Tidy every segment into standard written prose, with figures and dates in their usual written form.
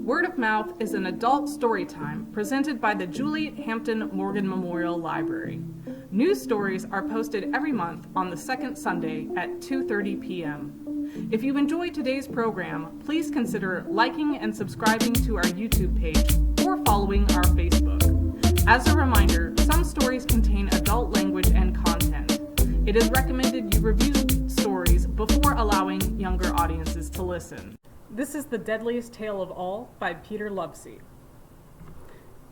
Word of Mouth is an adult story time presented by the Juliette Hampton Morgan Memorial Library. New stories are posted every month on the second Sunday at 2:30 p.m. If you enjoy today's program, please consider liking and subscribing to our YouTube page or following our Facebook. As a reminder, some stories contain adult language and content. It is recommended you review stories before allowing younger audiences to listen. This is The Deadliest Tale of All by Peter Lovesey.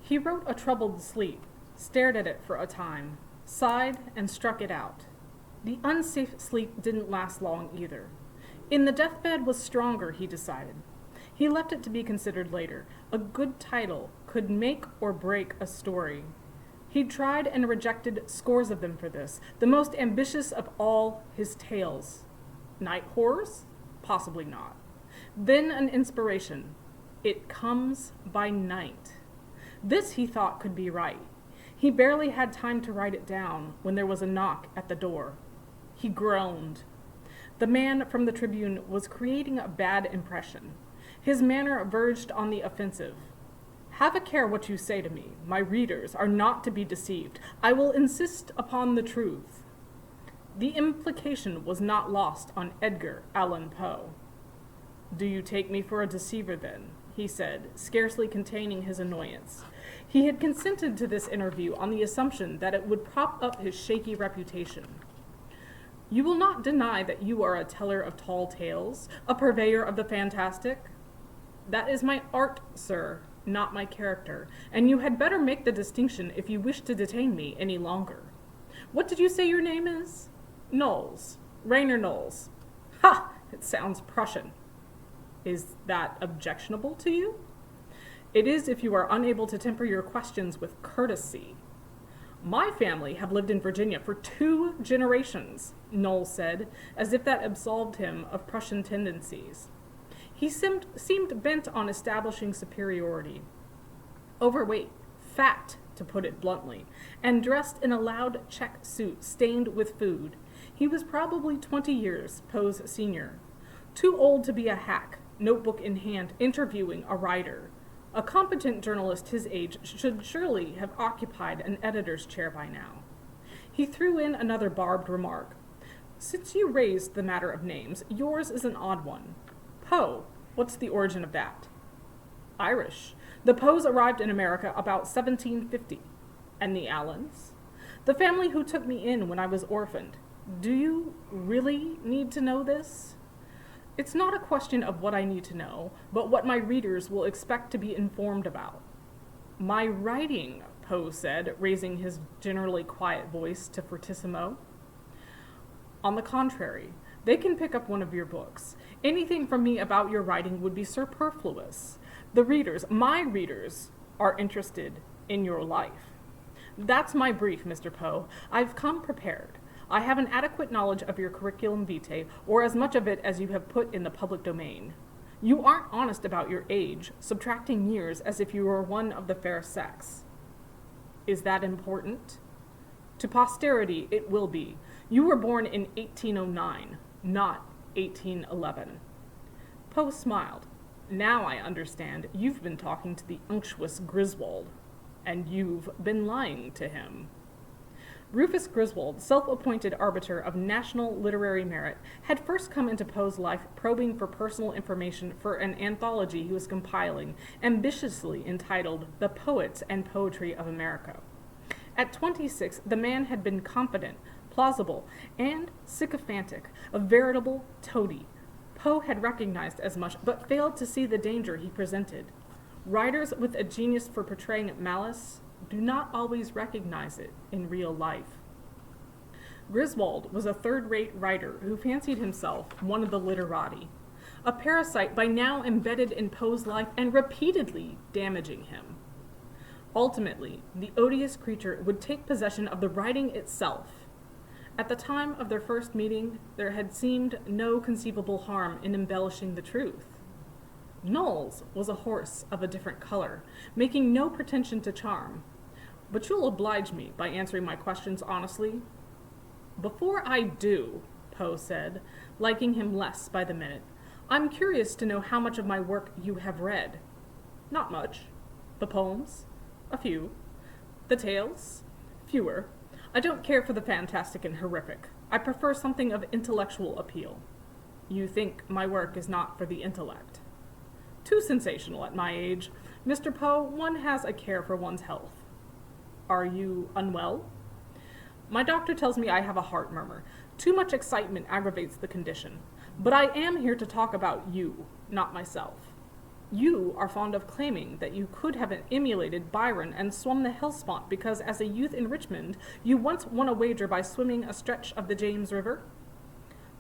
He wrote a troubled sleep, stared at it for a time, sighed and struck it out. The unsafe sleep didn't last long either. In the deathbed was stronger, he decided. He left it to be considered later. A good title could make or break a story. He'd tried and rejected scores of them for this, the most ambitious of all his tales. Night horrors? Possibly not. Then an inspiration. It comes by night. This he thought could be right. He barely had time to write it down when there was a knock at the door. He groaned. The man from the Tribune was creating a bad impression. His manner verged on the offensive. Have a care what you say to me. My readers are not to be deceived. I will insist upon the truth. The implication was not lost on Edgar Allan Poe. Do you take me for a deceiver then? He said, scarcely containing his annoyance. He had consented to this interview on the assumption that it would prop up his shaky reputation. You will not deny that you are a teller of tall tales, a purveyor of the fantastic? That is my art, sir, not my character, and you had better make the distinction if you wish to detain me any longer. What did you say your name is? Nolz. Rainer Nolz. Ha! It sounds Prussian. Is that objectionable to you? It is if you are unable to temper your questions with courtesy. My family have lived in Virginia for 2 generations, Nolz said, as if that absolved him of Prussian tendencies. He seemed bent on establishing superiority. Overweight, fat, to put it bluntly, and dressed in a loud check suit stained with food. He was probably 20 years Poe's senior. Too old to be a hack, notebook in hand, interviewing a writer. A competent journalist his age should surely have occupied an editor's chair by now. He threw in another barbed remark. Since you raised the matter of names, yours is an odd one. Poe, what's the origin of that? Irish. The Poes arrived in America about 1750. And the Allens? The family who took me in when I was orphaned. Do you really need to know this? It's not a question of what I need to know, but what my readers will expect to be informed about. My writing, Poe said, raising his generally quiet voice to fortissimo. On the contrary, they can pick up one of your books. Anything from me about your writing would be superfluous. The readers, my readers, are interested in your life. That's my brief, Mr. Poe. I've come prepared. I have an adequate knowledge of your curriculum vitae, or as much of it as you have put in the public domain. You aren't honest about your age, subtracting years as if you were one of the fair sex. Is that important? To posterity, it will be. You were born in 1809, not 1811. Poe smiled. Now I understand. You've been talking to the unctuous Griswold, and you've been lying to him. Rufus Griswold, self-appointed arbiter of national literary merit, had first come into Poe's life probing for personal information for an anthology he was compiling, ambitiously entitled The Poets and Poetry of America. At 26, the man had been confident, plausible, and sycophantic, a veritable toady. Poe had recognized as much, but failed to see the danger he presented. Writers with a genius for portraying malice do not always recognize it in real life. Griswold was a third-rate writer who fancied himself one of the literati, a parasite by now embedded in Poe's life and repeatedly damaging him. Ultimately, the odious creature would take possession of the writing itself. At the time of their first meeting, there had seemed no conceivable harm in embellishing the truth. Nolz was a horse of a different color, making no pretension to charm. But you'll oblige me by answering my questions honestly. Before I do, Poe said, liking him less by the minute, I'm curious to know how much of my work you have read. Not much. The poems? A few. The tales? Fewer. I don't care for the fantastic and horrific. I prefer something of intellectual appeal. You think my work is not for the intellect. Too sensational at my age. Mr. Poe, one has a care for one's health. Are you unwell? My doctor tells me I have a heart murmur. Too much excitement aggravates the condition. But I am here to talk about you, not myself. You are fond of claiming that you could have emulated Byron and swum the Hellespont because as a youth in Richmond, you once won a wager by swimming a stretch of the James River?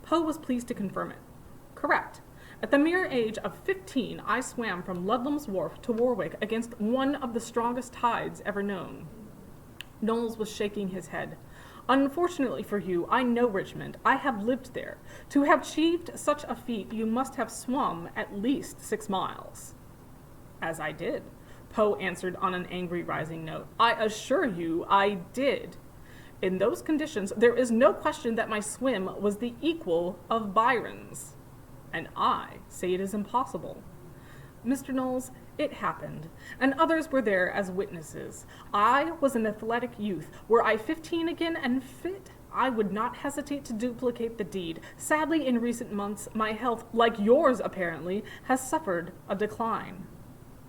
Poe was pleased to confirm it. Correct. At the mere age of 15, I swam from Ludlam's Wharf to Warwick against one of the strongest tides ever known. Nolz was shaking his head. Unfortunately for you, I know Richmond. I have lived there. To have achieved such a feat, you must have swum at least 6 miles. As I did, Poe answered on an angry rising note. I assure you I did. In those conditions, there is no question that my swim was the equal of Byron's. And I say it is impossible. Mr. Nolz, it happened, and others were there as witnesses. I was an athletic youth. Were I 15 again and fit, I would not hesitate to duplicate the deed. Sadly, in recent months, my health, like yours apparently, has suffered a decline.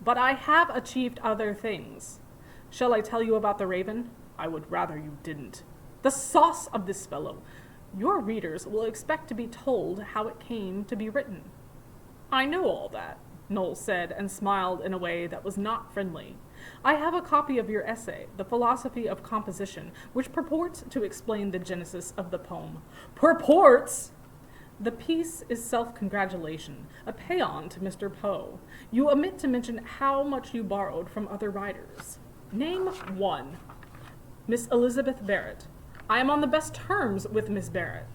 But I have achieved other things. Shall I tell you about the Raven? I would rather you didn't. The sauce of this fellow. Your readers will expect to be told how it came to be written. I know all that, Nolz said, and smiled in a way that was not friendly. I have a copy of your essay, The Philosophy of Composition, which purports to explain the genesis of the poem. Purports! The piece is self-congratulation, a paean to Mr. Poe. You omit to mention how much you borrowed from other writers. Name one. Miss Elizabeth Barrett. I am on the best terms with Miss Barrett.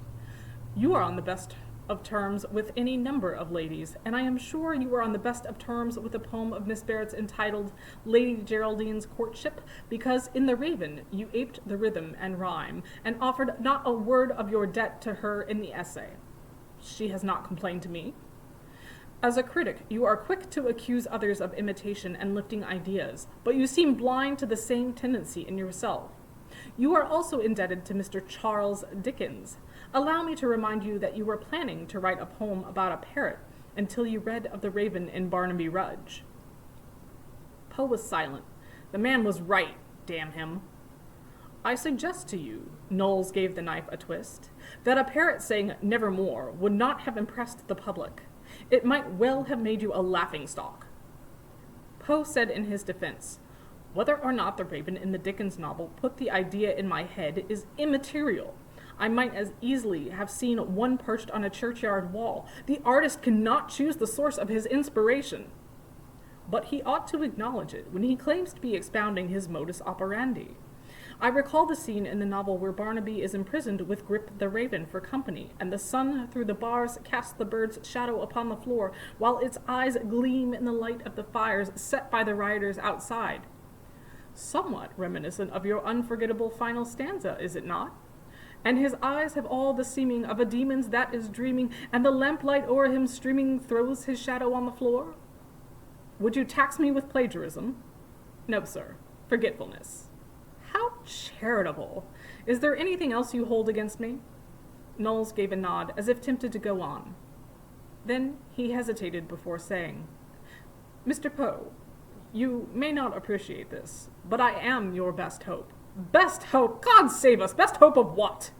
You are on the best of terms with any number of ladies, and I am sure you are on the best of terms with a poem of Miss Barrett's entitled Lady Geraldine's Courtship, because in The Raven you aped the rhythm and rhyme, and offered not a word of your debt to her in the essay. She has not complained to me. As a critic, you are quick to accuse others of imitation and lifting ideas, but you seem blind to the same tendency in yourself. You are also indebted to Mr. Charles Dickens. Allow me to remind you that you were planning to write a poem about a parrot until you read of the Raven in Barnaby Rudge. Poe was silent. The man was right, damn him. I suggest to you, Nolz gave the knife a twist, that a parrot saying nevermore would not have impressed the public. It might well have made you a laughingstock. Poe said in his defense, whether or not the Raven in the Dickens novel put the idea in my head is immaterial. I might as easily have seen one perched on a churchyard wall. The artist cannot choose the source of his inspiration. But he ought to acknowledge it when he claims to be expounding his modus operandi. I recall the scene in the novel where Barnaby is imprisoned with Grip the Raven for company, and the sun through the bars casts the bird's shadow upon the floor, while its eyes gleam in the light of the fires set by the rioters outside. Somewhat reminiscent of your unforgettable final stanza, is it not? And his eyes have all the seeming of a demon's that is dreaming, and the lamplight o'er him streaming throws his shadow on the floor? Would you tax me with plagiarism? No, sir. Forgetfulness. How charitable. Is there anything else you hold against me? Nolz gave a nod, as if tempted to go on. Then he hesitated before saying, Mr. Poe, you may not appreciate this, but I am your best hope. Best hope? God save us! Best hope of what?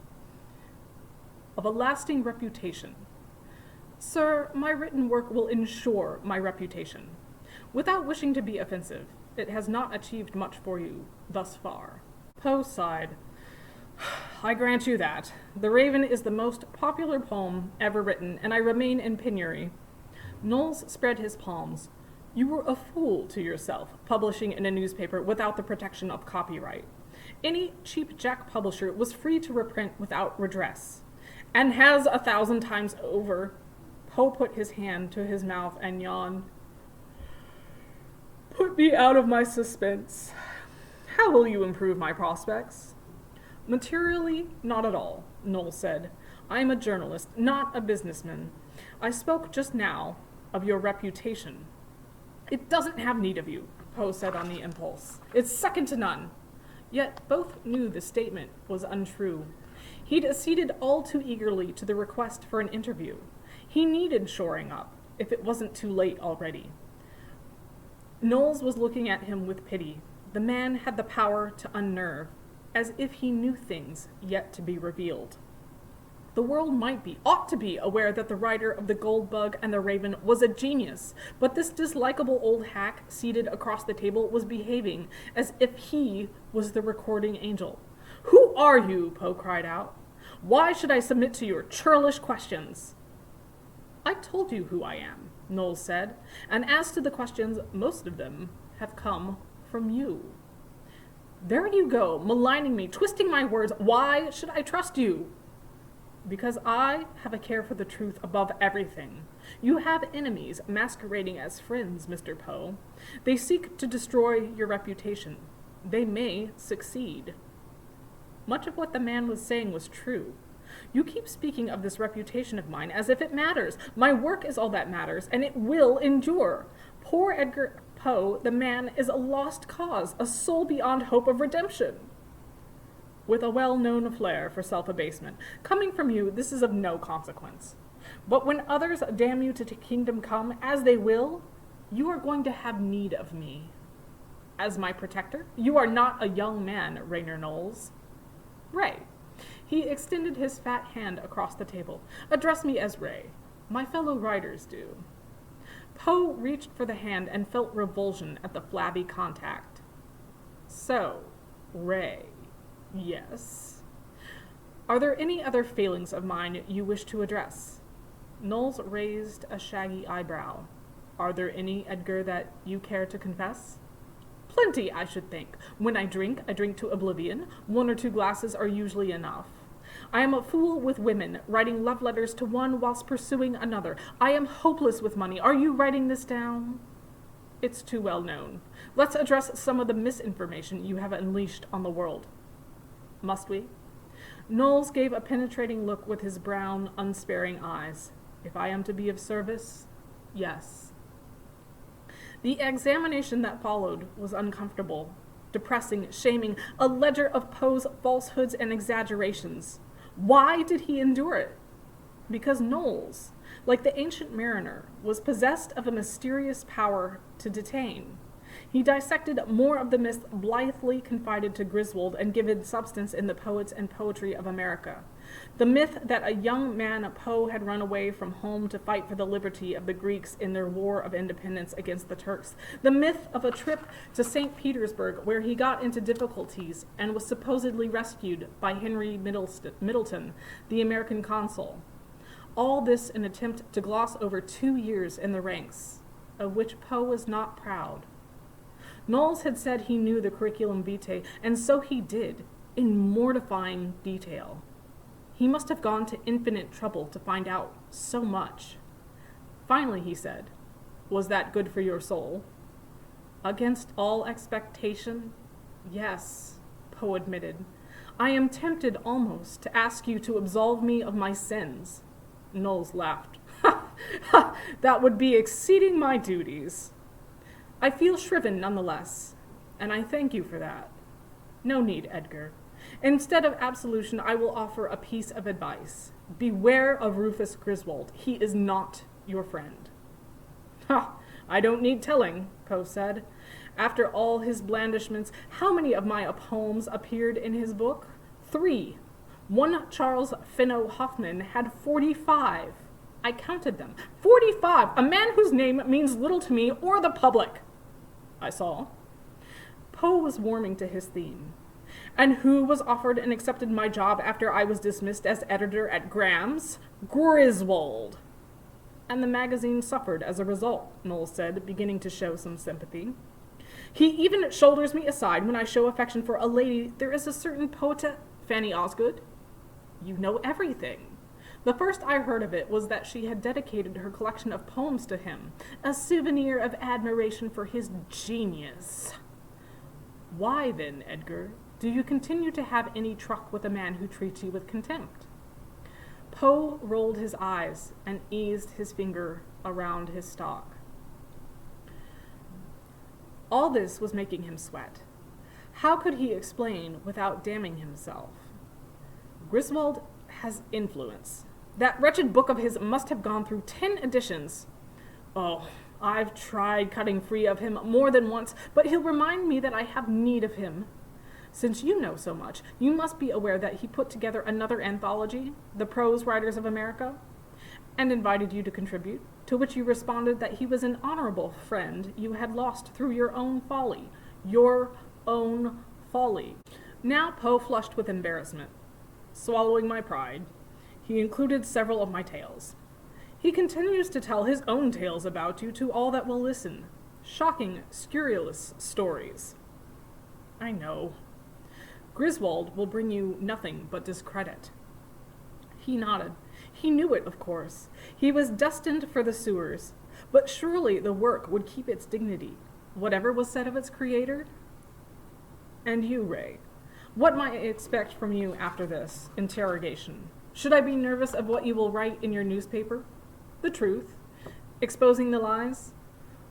Of a lasting reputation. Sir, my written work will ensure my reputation. Without wishing to be offensive, it has not achieved much for you thus far. Poe sighed. I grant you that. The Raven is the most popular poem ever written, and I remain in penury. Nolz spread his palms. You were a fool to yourself, publishing in a newspaper without the protection of copyright. Any cheap-jack publisher was free to reprint without redress. And has 1,000 times over. Poe put his hand to his mouth and yawned. Put me out of my suspense. How will you improve my prospects? Materially, not at all, Nolz said. I am a journalist, not a businessman. I spoke just now of your reputation. It doesn't have need of you, Poe said on the impulse. It's second to none. Yet both knew the statement was untrue. He'd acceded all too eagerly to the request for an interview. He needed shoring up, if it wasn't too late already. Nolz was looking at him with pity. The man had the power to unnerve, as if he knew things yet to be revealed. The world might be, ought to be, aware that the writer of The Gold Bug and the Raven was a genius, but this dislikable old hack seated across the table was behaving as if he was the recording angel. "Who are you?" Poe cried out. "Why should I submit to your churlish questions?" "I told you who I am," Nolz said, "and as to the questions, most of them have come from you." "There you go, maligning me, twisting my words. Why should I trust you?" "Because I have a care for the truth above everything. You have enemies masquerading as friends, Mr. Poe. They seek to destroy your reputation. They may succeed." Much of what the man was saying was true. "You keep speaking of this reputation of mine as if it matters. My work is all that matters, and it will endure. Poor Edgar Poe, the man, is a lost cause, a soul beyond hope of redemption." With a well-known flair for self-abasement. "Coming from you, this is of no consequence. But when others damn you to kingdom come, as they will, you are going to have need of me. As my protector? You are not a young man, Rainer Nolz." "Ray." He extended his fat hand across the table. "Address me as Ray. My fellow writers do." Poe reached for the hand and felt revulsion at the flabby contact. "So, Ray. Yes. Are there any other failings of mine you wish to address?" Nolz raised a shaggy eyebrow. "Are there any, Edgar, that you care to confess?" "Plenty, I should think. When I drink to oblivion. 1 or 2 glasses are usually enough. I am a fool with women, writing love letters to one whilst pursuing another. I am hopeless with money. Are you writing this down?" "It's too well known. Let's address some of the misinformation you have unleashed on the world." "Must we?" Nolz gave a penetrating look with his brown, unsparing eyes. "If I am to be of service, yes." The examination that followed was uncomfortable, depressing, shaming, a ledger of Poe's falsehoods and exaggerations. Why did he endure it? Because Nolz, like the ancient mariner, was possessed of a mysterious power to detain. He dissected more of the myths blithely confided to Griswold and given substance in the poets and poetry of America. The myth that a young man Poe had run away from home to fight for the liberty of the Greeks in their war of independence against the Turks. The myth of a trip to St. Petersburg where he got into difficulties and was supposedly rescued by Henry Middleton, the American consul. All this in an attempt to gloss over 2 years in the ranks, of which Poe was not proud. Nolz had said he knew the curriculum vitae, and so he did, in mortifying detail. He must have gone to infinite trouble to find out so much. Finally, he said, "Was that good for your soul?" "Against all expectation, yes," Poe admitted. "I am tempted almost to ask you to absolve me of my sins." Nolz laughed. "That would be exceeding my duties." "I feel shriven nonetheless, and I thank you for that." "No need, Edgar. Instead of absolution, I will offer a piece of advice. Beware of Rufus Griswold. He is not your friend." "Ha! I don't need telling," Poe said. "After all his blandishments, how many of my poems appeared in his book? 3. One Charles Finno Hoffman had 45. I counted them. 45! A man whose name means little to me or the public." "I saw." Poe was warming to his theme. "And who was offered and accepted my job after I was dismissed as editor at Graham's? Griswold." "And the magazine suffered as a result," Nolz said, beginning to show some sympathy. "He even shoulders me aside when I show affection for a lady. There is a certain poetess, Fanny Osgood." "You know everything." "The first I heard of it was that she had dedicated her collection of poems to him, a souvenir of admiration for his genius." "Why, then, Edgar, do you continue to have any truck with a man who treats you with contempt?" Poe rolled his eyes and eased his finger around his stock. All this was making him sweat. How could he explain without damning himself? Griswold has influence. That wretched book of his must have gone through 10 editions. Oh, I've tried cutting free of him more than once, but he'll remind me that I have need of him. Since you know so much, you must be aware that he put together another anthology, The Prose Writers of America, and invited you to contribute, to which you responded that he was an honorable friend you had lost through your own folly. Your own folly. Now Poe flushed with embarrassment. Swallowing my pride, he included several of my tales. He continues to tell his own tales about you to all that will listen. Shocking, scurrilous stories. I know. Griswold will bring you nothing but discredit. He nodded. He knew it, of course. He was destined for the sewers. But surely the work would keep its dignity, whatever was said of its creator. And you, Ray, what might I expect from you after this interrogation? Should I be nervous of what you will write in your newspaper? The truth? Exposing the lies?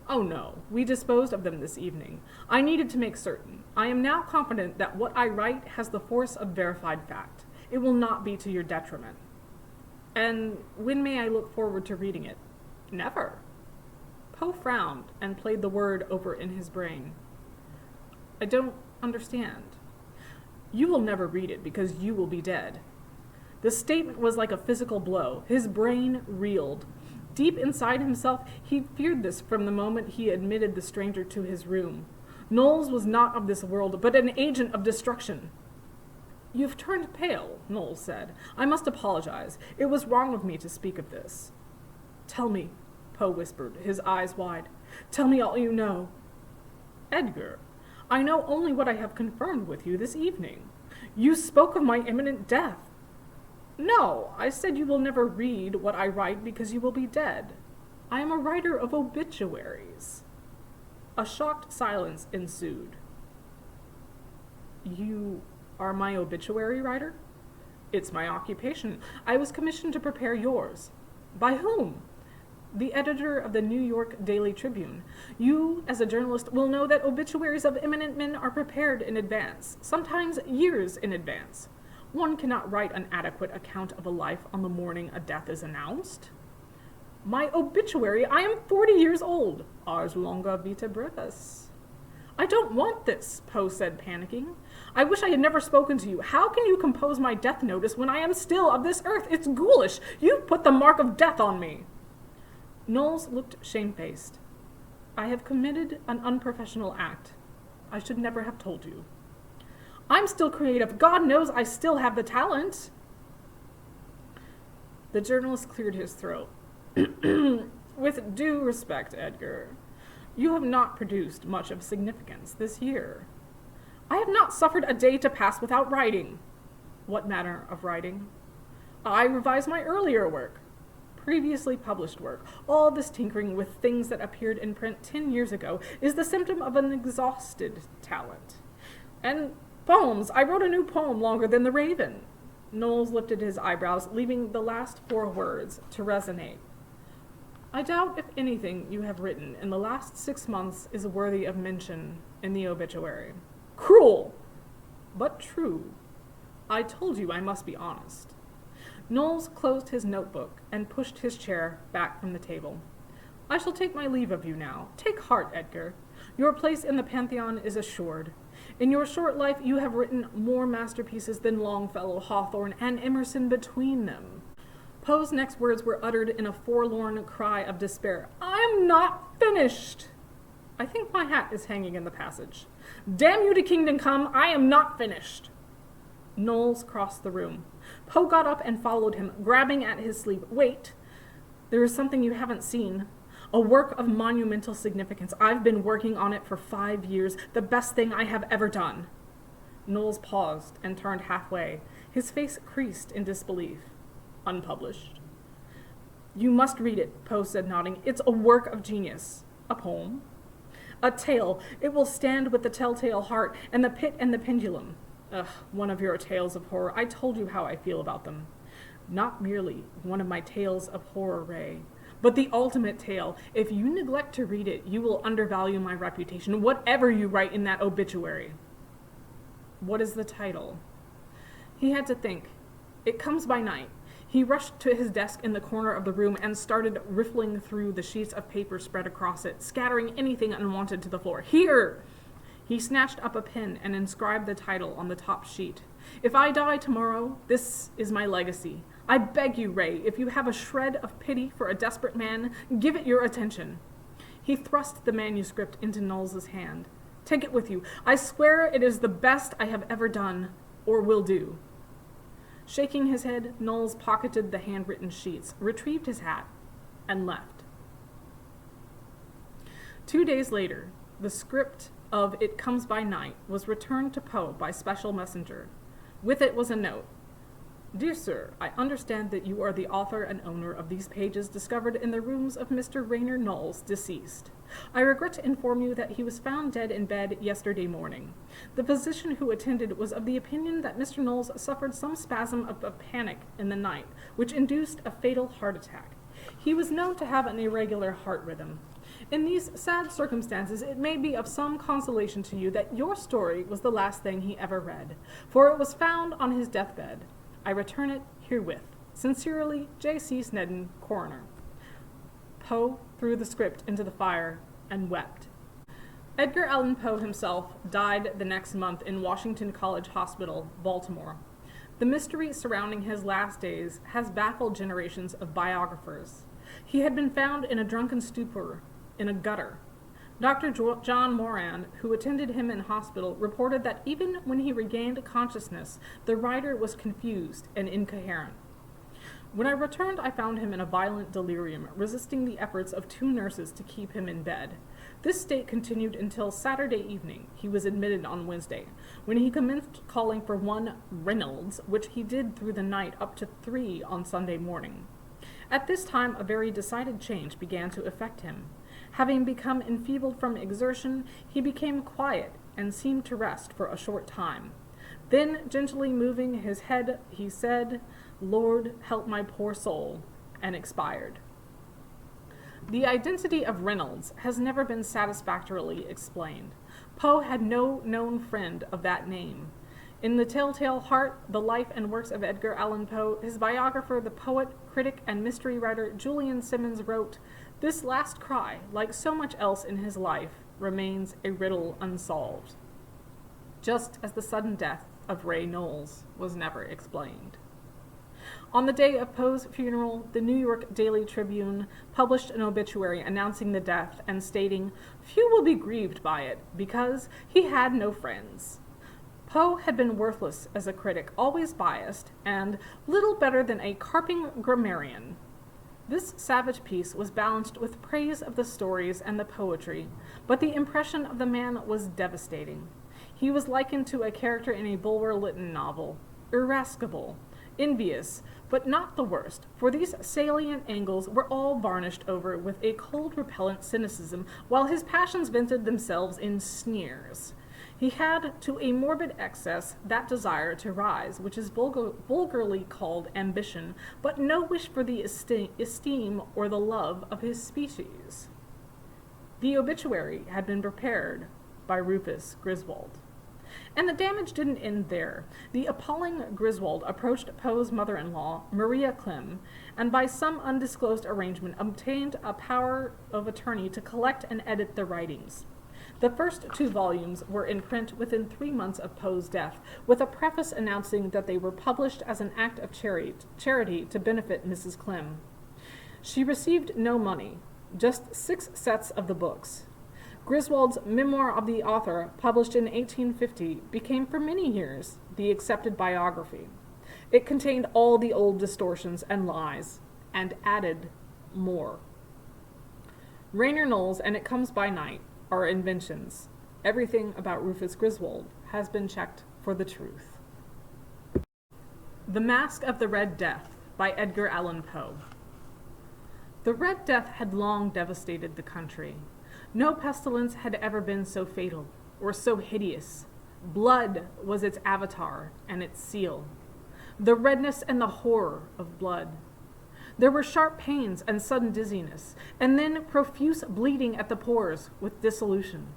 Oh no, we disposed of them this evening. I needed to make certain. I am now confident that what I write has the force of verified fact. It will not be to your detriment. And when may I look forward to reading it? Never. Poe frowned and played the word over in his brain. I don't understand. You will never read it because you will be dead. The statement was like a physical blow. His brain reeled. Deep inside himself, he feared this from the moment he admitted the stranger to his room. Nolz was not of this world, but an agent of destruction. You've turned pale, Nolz said. I must apologize. It was wrong of me to speak of this. Tell me, Poe whispered, his eyes wide. Tell me all you know. Edgar, I know only what I have confirmed with you this evening. You spoke of my imminent death. No, I said you will never read what I write because you will be dead. I am a writer of obituaries. A shocked silence ensued. You are my obituary writer? It's my occupation. I was commissioned to prepare yours. By whom? The editor of the New York Daily Tribune. You, as a journalist, will know that obituaries of eminent men are prepared in advance, sometimes years in advance. One cannot write an adequate account of a life on the morning a death is announced. My obituary? I am 40 years old. Ars longa vita brevis. I don't want this, Poe said, panicking. I wish I had never spoken to you. How can you compose my death notice when I am still of this earth? It's ghoulish. You've put the mark of death on me. Nolz looked shamefaced. I have committed an unprofessional act. I should never have told you. I'm still creative. God knows I still have the talent. The journalist cleared his throat. With due respect, Edgar, you have not produced much of significance this year. I have not suffered a day to pass without writing. What manner of writing? I revise my earlier work, previously published work. All this tinkering with things that appeared in print 10 years ago is the symptom of an exhausted talent. And poems. I wrote a new poem longer than The Raven. Nolz lifted his eyebrows, leaving the last 4 words to resonate. I doubt if anything you have written in the last 6 months is worthy of mention in the obituary. Cruel, but true. I told you I must be honest. Nolz closed his notebook and pushed his chair back from the table. I shall take my leave of you now. Take heart, Edgar. Your place in the Pantheon is assured. In your short life, you have written more masterpieces than Longfellow, Hawthorne, and Emerson between them. Poe's next words were uttered in a forlorn cry of despair. I am not finished. I think my hat is hanging in the passage. Damn you to kingdom come, I am not finished. Nolz crossed the room. Poe got up and followed him, grabbing at his sleeve. Wait, there is something you haven't seen. A work of monumental significance. I've been working on it for 5 years. The best thing I have ever done. Nolz paused and turned halfway. His face creased in disbelief. Unpublished. You must read it, Poe said, nodding. It's a work of genius. A poem. A tale. It will stand with the telltale heart and the pit and the pendulum. Ugh, one of your tales of horror. I told you how I feel about them. Not merely one of my tales of horror, Ray. But the ultimate tale, if you neglect to read it, you will undervalue my reputation, whatever you write in that obituary. What is the title? He had to think. It comes by night. He rushed to his desk in the corner of the room and started riffling through the sheets of paper spread across it, scattering anything unwanted to the floor. Here! He snatched up a pen and inscribed the title on the top sheet. If I die tomorrow, this is my legacy. I beg you, Ray, if you have a shred of pity for a desperate man, give it your attention. He thrust the manuscript into Nolz's hand. Take it with you. I swear it is the best I have ever done, or will do. Shaking his head, Nolz pocketed the handwritten sheets, retrieved his hat, and left. 2 days later, the script of It Comes by Night was returned to Poe by special messenger. With it was a note. Dear Sir, I understand that you are the author and owner of these pages discovered in the rooms of Mr. Rainer Nolz, deceased. I regret to inform you that he was found dead in bed yesterday morning. The physician who attended was of the opinion that Mr. Nolz suffered some spasm of panic in the night, which induced a fatal heart attack. He was known to have an irregular heart rhythm. In these sad circumstances, it may be of some consolation to you that your story was the last thing he ever read, for it was found on his deathbed. I return it herewith. Sincerely, J.C. Snedden, Coroner. Poe threw the script into the fire and wept. Edgar Allan Poe himself died the next month in Washington College Hospital, Baltimore. The mystery surrounding his last days has baffled generations of biographers. He had been found in a drunken stupor in a gutter. Dr. John Moran, who attended him in hospital, reported that even when he regained consciousness, the writer was confused and incoherent. When I returned, I found him in a violent delirium, resisting the efforts of 2 nurses to keep him in bed. This state continued until Saturday evening. He was admitted on Wednesday, when he commenced calling for one Reynolds, which he did through the night up to 3 on Sunday morning. At this time, a very decided change began to affect him. Having become enfeebled from exertion, he became quiet and seemed to rest for a short time. Then, gently moving his head, he said, "Lord, help my poor soul," and expired. The identity of Reynolds has never been satisfactorily explained. Poe had no known friend of that name. In The Telltale Heart, The Life and Works of Edgar Allan Poe, his biographer, the poet, critic, and mystery writer Julian Simmons wrote, "This last cry, like so much else in his life, remains a riddle unsolved," just as the sudden death of Ray Nolz was never explained. On the day of Poe's funeral, the New York Daily Tribune published an obituary announcing the death and stating, "Few will be grieved by it, because he had no friends." Poe had been worthless as a critic, always biased, and little better than a carping grammarian. This savage piece was balanced with praise of the stories and the poetry, but the impression of the man was devastating. He was likened to a character in a Bulwer Lytton novel, irascible, envious, but not the worst, for these salient angles were all varnished over with a cold, repellent cynicism, while his passions vented themselves in sneers. He had, to a morbid excess, that desire to rise, which is vulgarly called ambition, but no wish for the esteem or the love of his species. The obituary had been prepared by Rufus Griswold. And the damage didn't end there. The appalling Griswold approached Poe's mother-in-law, Maria Clem, and by some undisclosed arrangement obtained a power of attorney to collect and edit the writings. The first 2 volumes were in print within 3 months of Poe's death, with a preface announcing that they were published as an act of charity to benefit Mrs. Clem. She received no money, just 6 sets of the books. Griswold's Memoir of the Author, published in 1850, became for many years the accepted biography. It contained all the old distortions and lies, and added more. Rainer Nolz and It Comes by Night are inventions. Everything about Rufus Griswold has been checked for the truth. The Masque of the Red Death by Edgar Allan Poe. The Red Death had long devastated the country. No pestilence had ever been so fatal or so hideous. Blood was its avatar and its seal. The redness and the horror of blood. There were sharp pains and sudden dizziness, and then profuse bleeding at the pores with dissolution.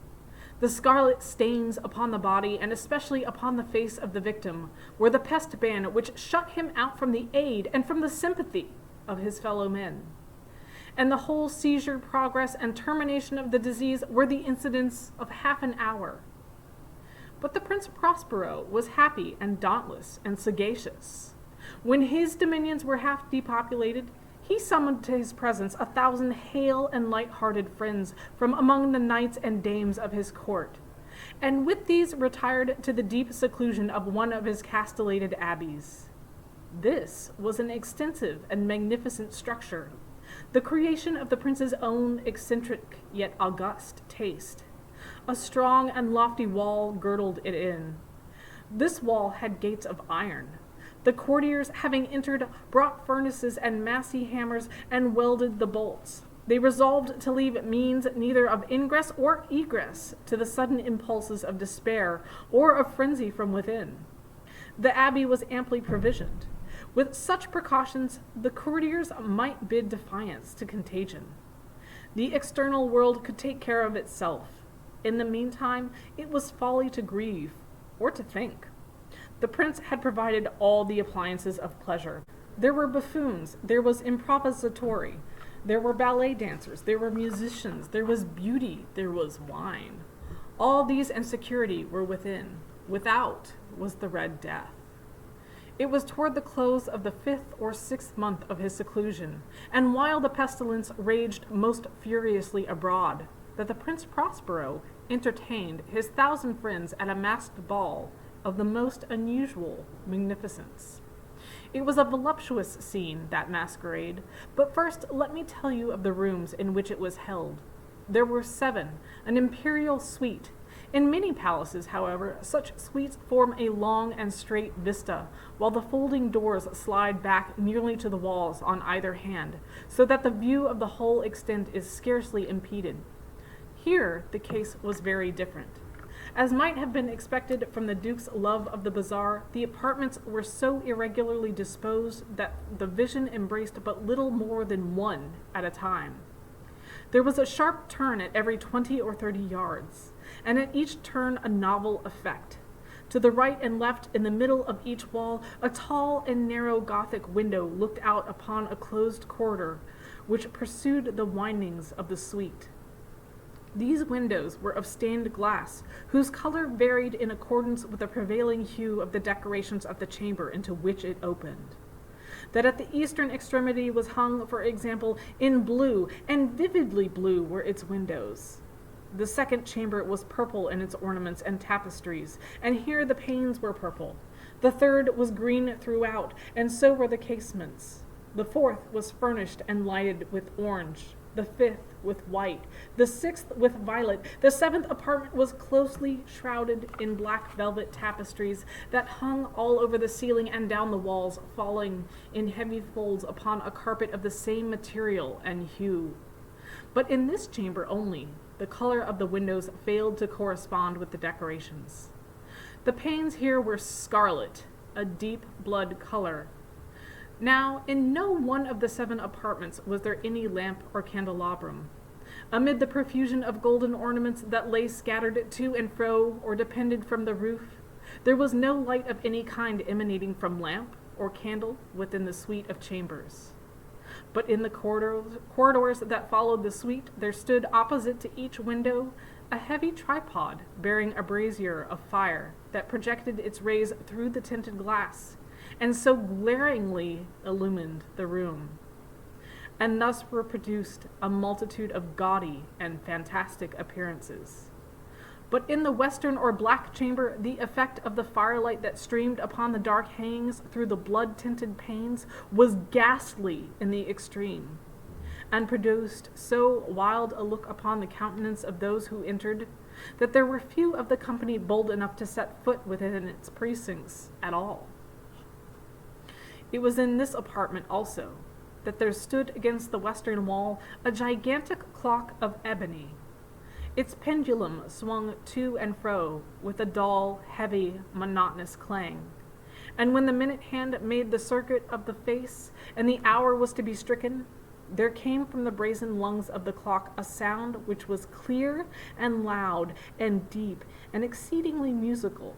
The scarlet stains upon the body, and especially upon the face of the victim, were the pest ban which shut him out from the aid and from the sympathy of his fellow men. And the whole seizure, progress, and termination of the disease were the incidents of half an hour. But the Prince Prospero was happy and dauntless and sagacious. When his dominions were half depopulated, he summoned to his presence 1,000 hale and light-hearted friends from among the knights and dames of his court, and with these retired to the deep seclusion of one of his castellated abbeys. This was an extensive and magnificent structure, the creation of the prince's own eccentric yet august taste. A strong and lofty wall girdled it in. This wall had gates of iron. The courtiers, having entered, brought furnaces and massy hammers and welded the bolts. They resolved to leave means neither of ingress or egress to the sudden impulses of despair or of frenzy from within. The abbey was amply provisioned. With such precautions, the courtiers might bid defiance to contagion. The external world could take care of itself. In the meantime, it was folly to grieve or to think. The prince had provided all the appliances of pleasure. There were buffoons, there was improvisatory, there were ballet dancers, there were musicians, there was beauty, there was wine. All these and security were within. Without was the Red Death. It was toward the close of the 5th or 6th month of his seclusion, and while the pestilence raged most furiously abroad, that the Prince Prospero entertained his 1,000 friends at a masked ball of the most unusual magnificence. It was a voluptuous scene, that masquerade, but first let me tell you of the rooms in which it was held. There were 7, an imperial suite. In many palaces, however, such suites form a long and straight vista, while the folding doors slide back nearly to the walls on either hand, so that the view of the whole extent is scarcely impeded. Here the case was very different. As might have been expected from the Duke's love of the bazaar, the apartments were so irregularly disposed that the vision embraced but little more than one at a time. There was a sharp turn at every 20 or 30 yards, and at each turn a novel effect. To the right and left, in the middle of each wall, a tall and narrow Gothic window looked out upon a closed corridor, which pursued the windings of the suite. These windows were of stained glass, whose color varied in accordance with the prevailing hue of the decorations of the chamber into which it opened. That at the eastern extremity was hung, for example, in blue, and vividly blue were its windows. The second chamber was purple in its ornaments and tapestries, and here the panes were purple. The third was green throughout, and so were the casements. The fourth was furnished and lighted with orange, the 5th with white, the 6th with violet. The 7th apartment was closely shrouded in black velvet tapestries that hung all over the ceiling and down the walls, falling in heavy folds upon a carpet of the same material and hue. But in this chamber only, the color of the windows failed to correspond with the decorations. The panes here were scarlet, a deep blood color. Now, in no one of the 7 apartments was there any lamp or candelabrum. Amid the profusion of golden ornaments that lay scattered to and fro or depended from the roof, there was no light of any kind emanating from lamp or candle within the suite of chambers. But in the corridors that followed the suite, there stood opposite to each window a heavy tripod bearing a brazier of fire that projected its rays through the tinted glass, and so glaringly illumined the room. And thus were produced a multitude of gaudy and fantastic appearances. But in the western or black chamber, the effect of the firelight that streamed upon the dark hangings through the blood-tinted panes was ghastly in the extreme, and produced so wild a look upon the countenance of those who entered, that there were few of the company bold enough to set foot within its precincts at all. It was in this apartment also that there stood against the western wall a gigantic clock of ebony. Its pendulum swung to and fro with a dull, heavy, monotonous clang, And when the minute hand made the circuit of the face, and the hour was to be stricken, there came from the brazen lungs of the clock a sound which was clear and loud and deep and exceedingly musical,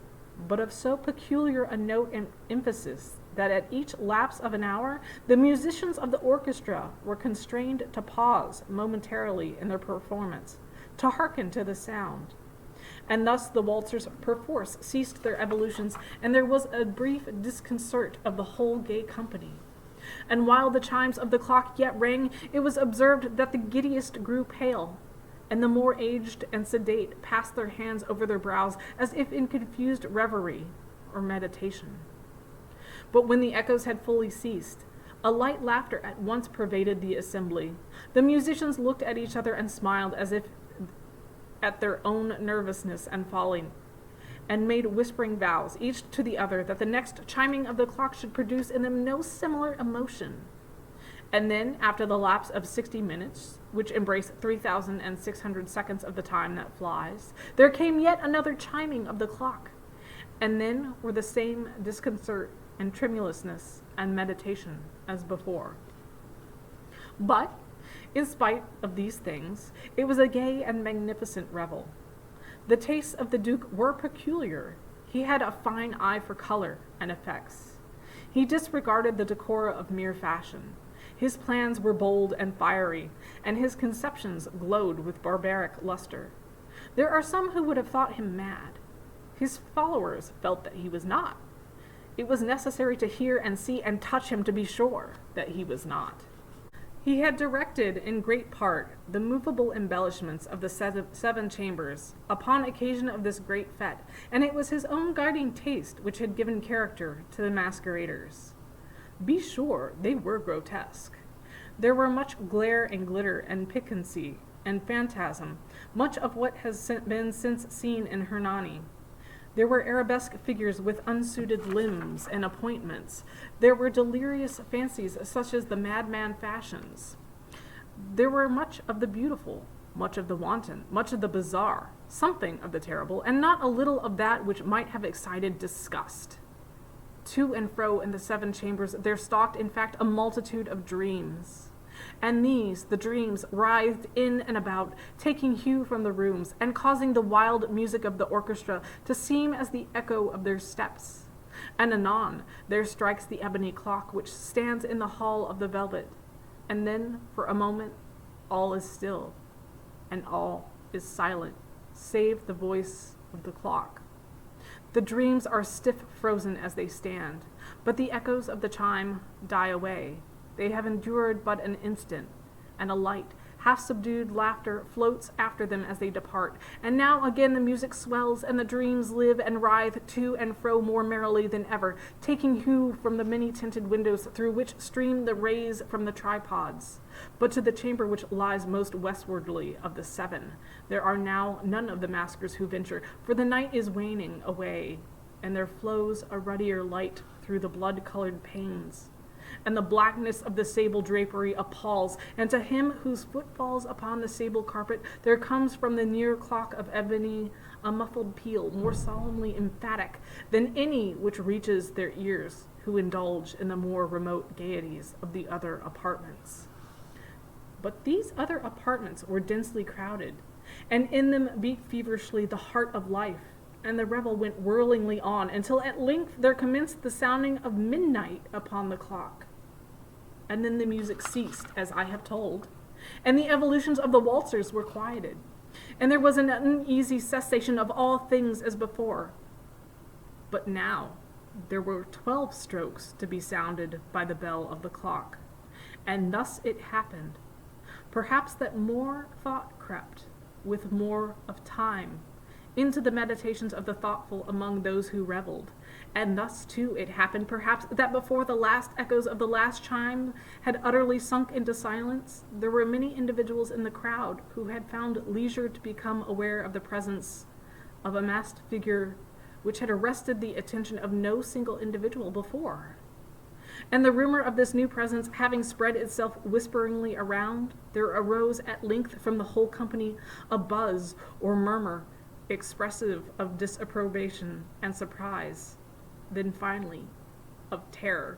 but of so peculiar a note and emphasis that at each lapse of an hour the musicians of the orchestra were constrained to pause momentarily in their performance, to hearken to the sound. And thus the waltzers perforce ceased their evolutions, and there was a brief disconcert of the whole gay company. And while the chimes of the clock yet rang, it was observed that the giddiest grew pale, and the more aged and sedate passed their hands over their brows as if in confused reverie or meditation. But when the echoes had fully ceased, a light laughter at once pervaded the assembly. The musicians looked at each other and smiled as if at their own nervousness and folly, and made whispering vows, each to the other, that the next chiming of the clock should produce in them no similar emotion. And then, after the lapse of 60 minutes, which embrace 3,600 seconds of the time that flies, there came yet another chiming of the clock, and then were the same disconcert and tremulousness and meditation as before. But, in spite of these things, it was a gay and magnificent revel. The tastes of the Duke were peculiar. He had a fine eye for color and effects. He disregarded the decora of mere fashion. His plans were bold and fiery, and his conceptions glowed with barbaric luster. There are some who would have thought him mad. His followers felt that he was not. It was necessary to hear and see and touch him to be sure that he was not. He had directed in great part the movable embellishments of the seven chambers upon occasion of this great fete, and it was his own guiding taste which had given character to the masqueraders. Be sure they were grotesque. There were much glare and glitter and piquancy and phantasm, much of what has been since seen in Hernani. There were arabesque figures with unsuited limbs and appointments. There were delirious fancies such as the madman fashions. There were much of the beautiful, much of the wanton, much of the bizarre, something of the terrible, and not a little of that which might have excited disgust. To and fro in the seven chambers there stalked, in fact, a multitude of dreams. And these, the dreams, writhed in and about, taking hue from the rooms, and causing the wild music of the orchestra to seem as the echo of their steps. And anon there strikes the ebony clock which stands in the hall of the velvet, and then, for a moment, all is still, and all is silent, save the voice of the clock. The dreams are stiff frozen as they stand, but the echoes of the chime die away. They have endured but an instant, and a light, half-subdued laughter floats after them as they depart. And now again the music swells, and the dreams live and writhe to and fro more merrily than ever, taking hue from the many-tinted windows through which stream the rays from the tripods. But to the chamber which lies most westwardly of the seven, there are now none of the maskers who venture, for the night is waning away, and there flows a ruddier light through the blood-colored panes. And the blackness of the sable drapery appalls, and to him whose foot falls upon the sable carpet, there comes from the near clock of ebony a muffled peal more solemnly emphatic than any which reaches their ears who indulge in the more remote gaieties of the other apartments. But these other apartments were densely crowded, and in them beat feverishly the heart of life, and the revel went whirlingly on until at length there commenced the sounding of midnight upon the clock. And then the music ceased, as I have told, and the evolutions of the waltzers were quieted, and there was an uneasy cessation of all things as before. But now there were 12 strokes to be sounded by the bell of the clock, and thus it happened, perhaps, that more thought crept, with more of time, into the meditations of the thoughtful among those who reveled. And thus, too, it happened, perhaps, that before the last echoes of the last chime had utterly sunk into silence, there were many individuals in the crowd who had found leisure to become aware of the presence of a masked figure which had arrested the attention of no single individual before. And the rumor of this new presence having spread itself whisperingly around, there arose at length from the whole company a buzz or murmur expressive of disapprobation and surprise. Then finally, of terror,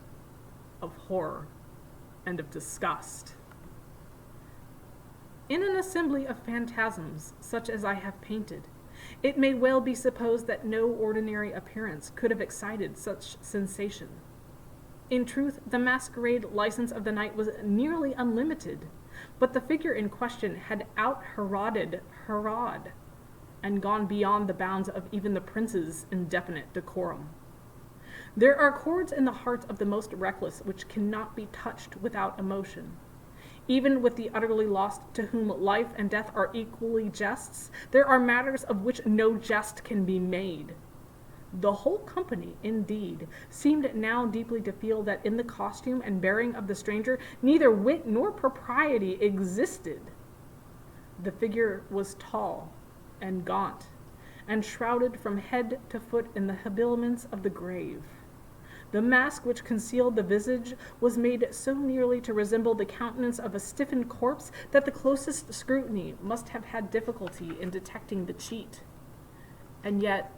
of horror, and of disgust. In an assembly of phantasms such as I have painted, it may well be supposed that no ordinary appearance could have excited such sensation. In truth, the masquerade license of the night was nearly unlimited, but the figure in question had out-Heroded Herod, and gone beyond the bounds of even the prince's indefinite decorum. There are chords in the hearts of the most reckless which cannot be touched without emotion. Even with the utterly lost, to whom life and death are equally jests, there are matters of which no jest can be made. The whole company, indeed, seemed now deeply to feel that in the costume and bearing of the stranger neither wit nor propriety existed. The figure was tall and gaunt, and shrouded from head to foot in the habiliments of the grave. The mask which concealed the visage was made so nearly to resemble the countenance of a stiffened corpse that the closest scrutiny must have had difficulty in detecting the cheat. And yet,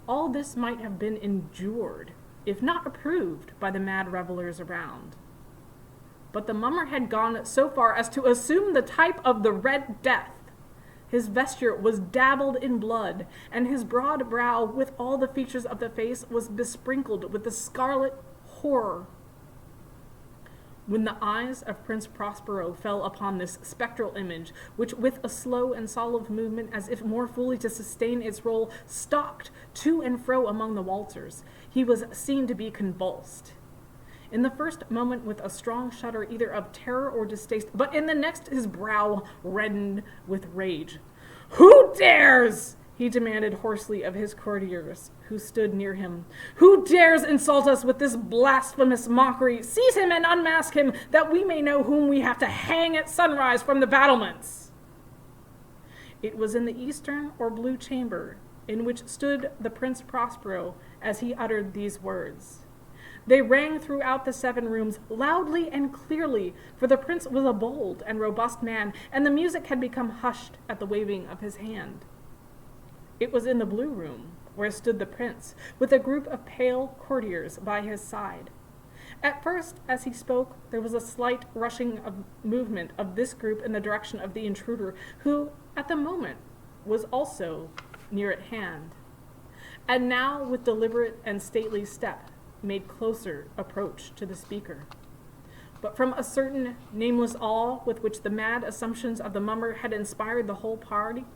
all this might have been endured, if not approved, by the mad revelers around. But the mummer had gone so far as to assume the type of the Red Death. His vesture was dabbled in blood, and his broad brow, with all the features of the face, was besprinkled with the scarlet horror. When the eyes of Prince Prospero fell upon this spectral image, which with a slow and solemn movement, as if more fully to sustain its role, stalked to and fro among the waltzers, he was seen to be convulsed. In the first moment with a strong shudder either of terror or distaste, but in the next his brow reddened with rage. "Who dares?" he demanded hoarsely of his courtiers, who stood near him. "Who dares insult us with this blasphemous mockery? Seize him and unmask him, that we may know whom we have to hang at sunrise from the battlements." It was in the eastern or blue chamber, in which stood the Prince Prospero, as he uttered these words. They rang throughout the 7 rooms, loudly and clearly, for the prince was a bold and robust man, and the music had become hushed at the waving of his hand. It was in the blue room, where stood the prince, with a group of pale courtiers by his side. At first, as he spoke, there was a slight rushing of movement of this group in the direction of the intruder, who, at the moment, was also near at hand, and now, with deliberate and stately step, made closer approach to the speaker. But from a certain nameless awe with which the mad assumptions of the mummer had inspired the whole party,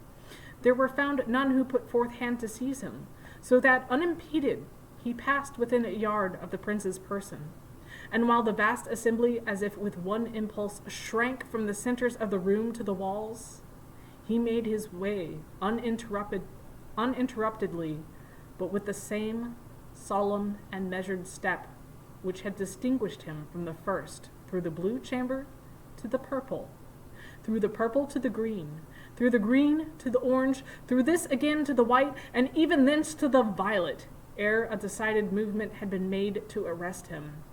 there were found none who put forth hand to seize him, so that, unimpeded, he passed within a yard of the prince's person. And while the vast assembly, as if with one impulse, shrank from the centers of the room to the walls, he made his way uninterruptedly, but with the same solemn and measured step which had distinguished him from the first, through the blue chamber to the purple, through the purple to the green, through the green to the orange, through this again to the white, and even thence to the violet, ere a decided movement had been made to arrest him.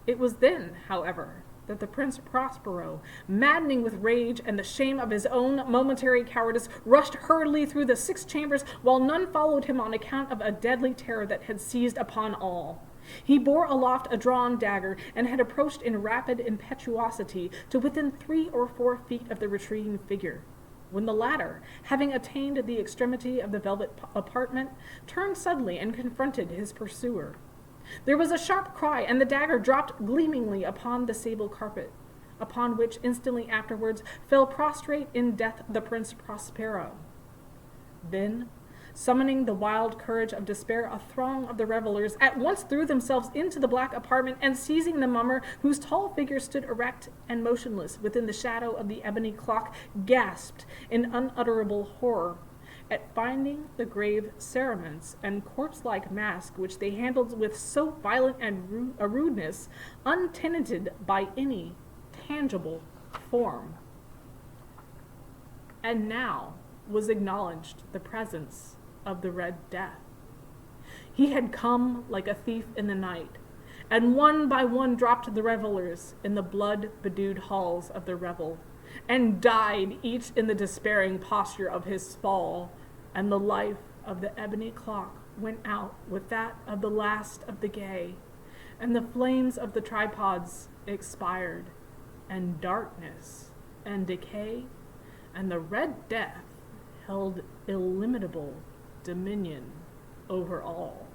It was then, however, that the Prince Prospero, maddening with rage and the shame of his own momentary cowardice, rushed hurriedly through the 6 chambers, while none followed him on account of a deadly terror that had seized upon all. He bore aloft a drawn dagger, and had approached in rapid impetuosity to within 3 or 4 feet of the retreating figure, when the latter, having attained the extremity of the velvet apartment, turned suddenly and confronted his pursuer. There was a sharp cry, and the dagger dropped gleamingly upon the sable carpet, upon which instantly afterwards fell prostrate in death the Prince Prospero. Then, summoning the wild courage of despair, a throng of the revelers at once threw themselves into the black apartment, and seizing the mummer, whose tall figure stood erect and motionless within the shadow of the ebony clock, gasped in unutterable horror at finding the grave cerements and corpse-like mask which they handled with so violent and a rudeness, untenanted by any tangible form. And now was acknowledged the presence of the Red Death. He had come like a thief in the night, and one by one dropped the revelers in the blood-bedewed halls of the revel, and died each in the despairing posture of his fall, and the life of the ebony clock went out with that of the last of the gay, and the flames of the tripods expired, and darkness and decay and the Red Death held illimitable dominion over all.